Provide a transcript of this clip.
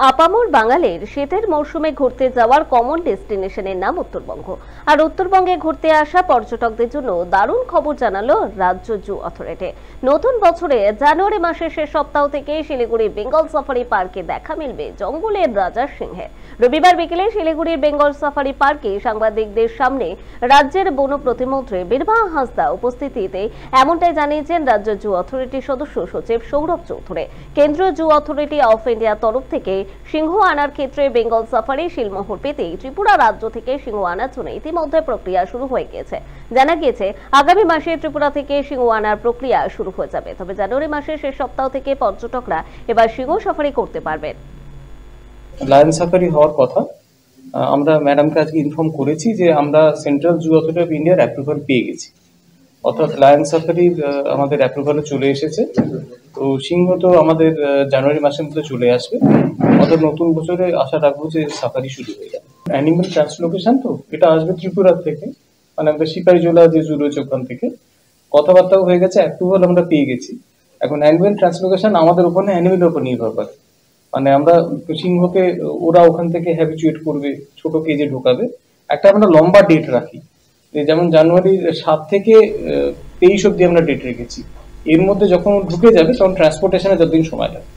আপামর বাঙালির শীতের মৌসুমে ঘুরতে যাওয়ার কমন ডেস্টিনেশনের নাম উত্তরবঙ্গ। আর উত্তরবঙ্গে ঘুরতে আসা পর্যটকদের জন্য দারুণ খবর জানালো রাজ্য জু অথরিটি। নতুন বছরে জানুয়ারি মাসের শেষ সপ্তাহ থেকে শিলিগুড়ি বেঙ্গল সাফারি পার্কে দেখা মিলবে জঙ্গলের রাজা সিংহের। রবিবার বিকেলে শিলিগুড়ির বেঙ্গল সাফারি পার্কে সাংবাদিকদের সামনে রাজ্যের বন প্রতিমন্ত্রী বীরভা হাঁসদা উপস্থিতিতে এমনটাই জানিয়েছেন রাজ্য জু অথরিটির সদস্য সচিব সৌরভ চৌধুরী। কেন্দ্রীয় জু অথরিটি অফ ইন্ডিয়ার তরফ থেকে সিংহ আনার ক্ষেত্রে বেঙ্গল সাফারি শিলমোহর পেতে ত্রিপুরা রাজ্য থেকে সিংহ আনার জন্য ইতিমধ্যে প্রক্রিয়া শুরু হয়ে গিয়েছে। জানা গিয়েছে আগামী মাসে ত্রিপুরা থেকে সিংহ আনার প্রক্রিয়া শুরু হয়ে যাবে। তবে জানুয়ারি মাসের শেষ সপ্তাহ থেকে পর্যটকরা এবার সিংহ সাফারি করতে পারবেন। লায়ন সাফারি হওয়ার কথা আমরা ম্যাডামকে আজকে ইনফর্ম করেছি যে আমরা সেন্ট্রাল জু অথরিটি অফ ইন্ডিয়ার অ্যাপ্রুভাল পেয়ে গেছি, অর্থাৎ লায়ন সাফারি আমাদের অ্যাপ্রুভালে চলে এসেছে। তো সিংহ তো আমাদের জানুয়ারি মাসের মধ্যে চলে আসবে, অর্থাৎ নতুন বছরে আশা রাখবো যে সাফারি শুরু হয়ে যাবে। অ্যানিমেল ট্রান্সলোকেশন তো এটা আসবে ত্রিপুরা থেকে, মানে আমাদের সিপাহীজলা যে জু রয়েছে ওখান থেকে কথাবার্তাও হয়ে গেছে, অ্যাপ্রুভাল আমরা পেয়ে গেছি। এখন অ্যানিমেল ট্রান্সলোকেশন আমাদের ওখানে অ্যানিমেলের উপর নির্ভর করে, মানে আমরা সিংহকে ওরা ওখান থেকে হ্যাবিচুয়েট করবে, ছোট কেজে ঢোকাবে। একটা আমরা লম্বা ডেট রাখি, যেমন জানুয়ারির 7 থেকে 23 অব্দি আমরা ডেট রেখেছি। এর মধ্যে যখন ঢুকে যাবে তখন ট্রান্সপোর্টেশনে যতদিন সময় লাগে।